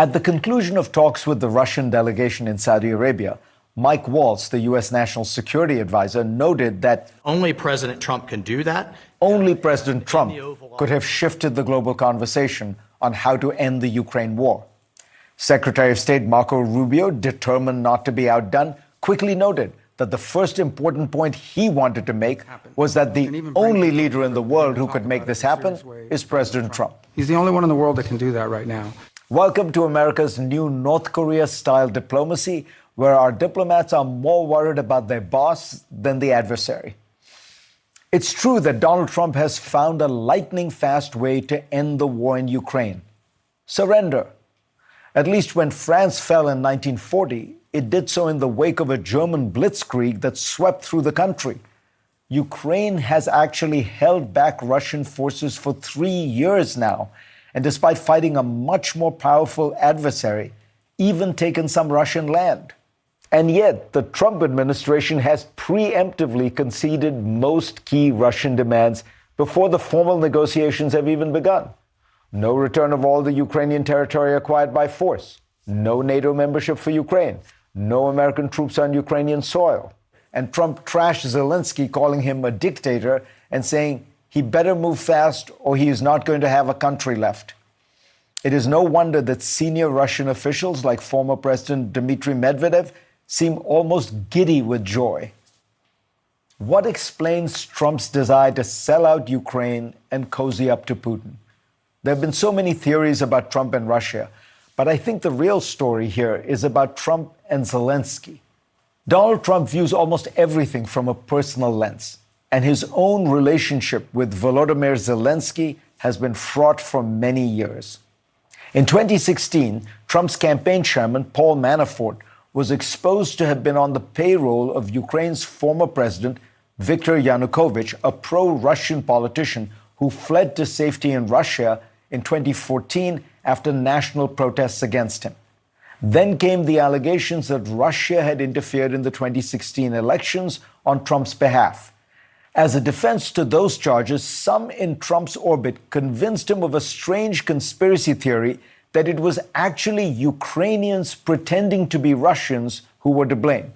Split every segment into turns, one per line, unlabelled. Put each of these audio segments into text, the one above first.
At the conclusion of talks with the Russian delegation in Saudi Arabia, Mike Waltz, the U.S. National Security Advisor, noted that
only President Trump can do that.
Only President Trump could have shifted the global conversation on how to end the Ukraine war. Secretary of State Marco Rubio, determined not to be outdone, quickly noted that the first important point he wanted to make was that the only leader in the world who could make this happen is President Trump.
He's the only one in the world that can do that right now.
Welcome to America's new North Korea-style diplomacy, where our diplomats are more worried about their boss than the adversary. It's true that Donald Trump has found a lightning-fast way to end the war in Ukraine. Surrender. At least when France fell in 1940, it did so in the wake of a German blitzkrieg that swept through the country. Ukraine has actually held back Russian forces for 3 years now, and despite fighting a much more powerful adversary, even taken some Russian land. And yet, the Trump administration has preemptively conceded most key Russian demands before the formal negotiations have even begun. No return of all the Ukrainian territory acquired by force. No NATO membership for Ukraine. No American troops on Ukrainian soil. And Trump trashed Zelenskyy, calling him a dictator and saying he better move fast or he is not going to have a country left. It is no wonder that senior Russian officials like former President Dmitry Medvedev seem almost giddy with joy. What explains Trump's desire to sell out Ukraine and cozy up to Putin? There have been so many theories about Trump and Russia, but I think the real story here is about Trump and Zelenskyy. Donald Trump views almost everything from a personal lens, and his own relationship with Volodymyr Zelenskyy has been fraught for many years. In 2016, Trump's campaign chairman, Paul Manafort, was exposed to have been on the payroll of Ukraine's former president, Viktor Yanukovych, a pro-Russian politician who fled to safety in Russia in 2014 after national protests against him. Then came the allegations that Russia had interfered in the 2016 elections on Trump's behalf. As a defense to those charges, some in Trump's orbit convinced him of a strange conspiracy theory that it was actually Ukrainians pretending to be Russians who were to blame.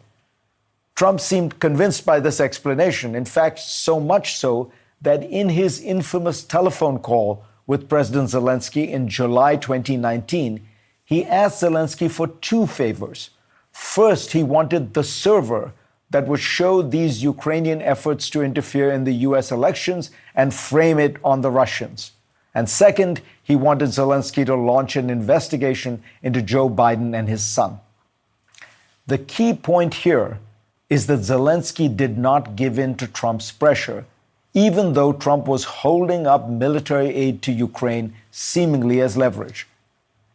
Trump seemed convinced by this explanation, in fact, so much so that in his infamous telephone call with President Zelenskyy in July 2019, he asked Zelenskyy for two favors. First, he wanted the server that would show these Ukrainian efforts to interfere in the US elections and frame it on the Russians. And second, he wanted Zelenskyy to launch an investigation into Joe Biden and his son. The key point here is that Zelenskyy did not give in to Trump's pressure, even though Trump was holding up military aid to Ukraine seemingly as leverage.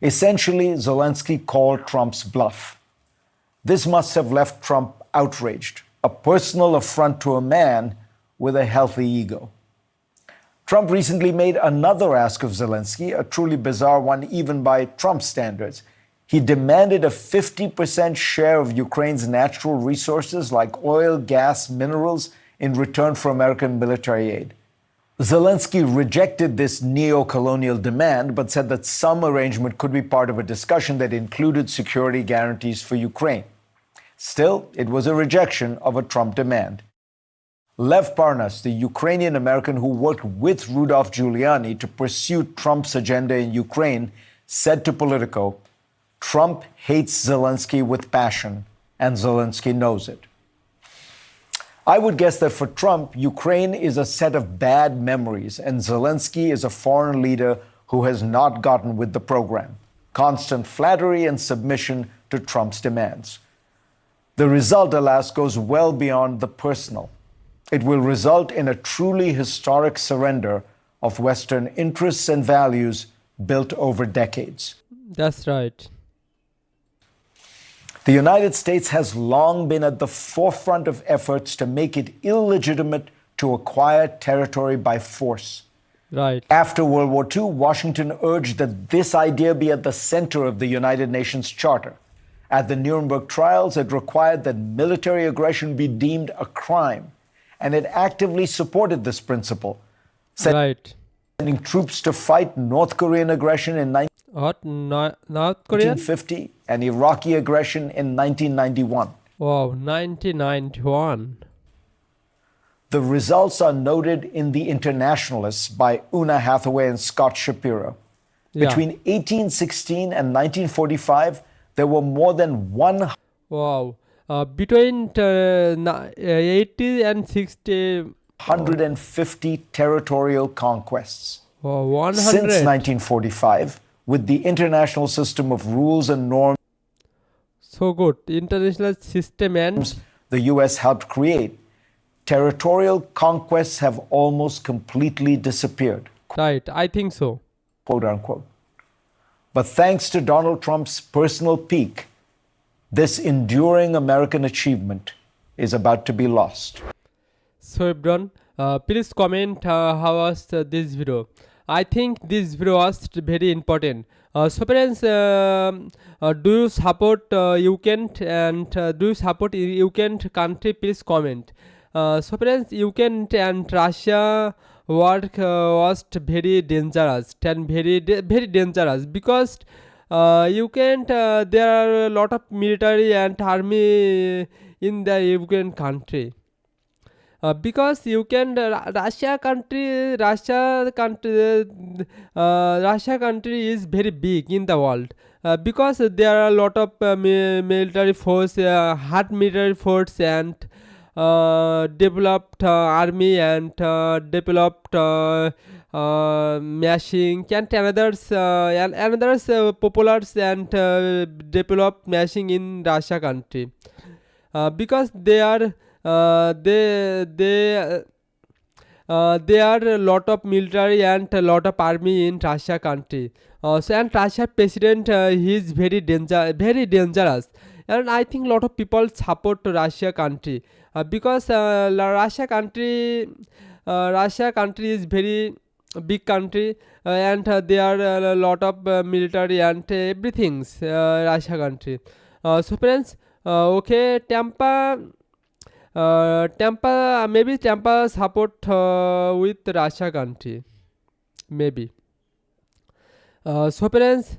Essentially, Zelenskyy called Trump's bluff. This must have left Trump outraged, a personal affront to a man with a healthy ego. Trump recently made another ask of Zelenskyy, a truly bizarre one even by Trump standards. He demanded a 50% share of Ukraine's natural resources like oil, gas, minerals in return for American military aid. Zelenskyy rejected this neo-colonial demand, but said that some arrangement could be part of a discussion that included security guarantees for Ukraine. Still, it was a rejection of a Trump demand. Lev Parnas, the Ukrainian American who worked with Rudolph Giuliani to pursue Trump's agenda in Ukraine, said to Politico, "Trump hates Zelenskyy with passion, and Zelenskyy knows it." I would guess that for Trump, Ukraine is a set of bad memories, and Zelenskyy is a foreign leader who has not gotten with the program. Constant flattery and submission to Trump's demands. The result, alas, goes well beyond the personal. It will result in a truly historic surrender of Western interests and values built over decades.
That's right.
The United States has long been at the forefront of efforts to make it illegitimate to acquire territory by force.
Right.
After World War II, Washington urged that this idea be at the center of the United Nations Charter. At the Nuremberg trials, it required that military aggression be deemed a crime, and it actively supported this principle, sending troops to fight North Korean aggression in
What? North Korean?
1950 and Iraqi aggression in 1991.
Wow, 1991.
The results are noted in The Internationalists by Una Hathaway and Scott Shapiro.
Yeah.
Between 1816 and 1945, there were more than 100
Wow. Between 80 and 60.
150 territorial conquests.
Wow, 100.
Since 1945, with the international system of rules and norms
So good. International system and
the US helped create, territorial conquests have almost completely disappeared,
right. I think so.
quote unquote. But thanks to Donald Trump's personal peak, this enduring American achievement is about to be lost.
So everyone, please comment how was this video. I think this video was very important. So friends, do you support Ukraine and do you support Ukraine country? Please comment. So friends, Ukraine and Russia war was very dangerous and very dangerous because Ukraine there are a lot of military and army in the Ukraine country. Because you can Russia country is very big in the world, because there are a lot of military force, hard military force and developed army and developed machine and another's populars and developed machine in Russia country, because they are they are a lot of military and a lot of army in Russia country. So and Russia president he is very dangerous, and I think lot of people support Russia country, because Russia country is very big country, and there are a lot of military and everything Russia country. So friends, okay, maybe Tampa support with Russia country, maybe. So friends,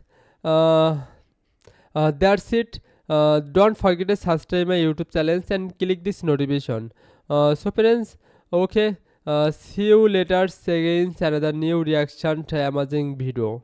that's it. Don't forget to subscribe my YouTube channel and click this notification. So friends, okay, see you later again another new reaction to amazing video.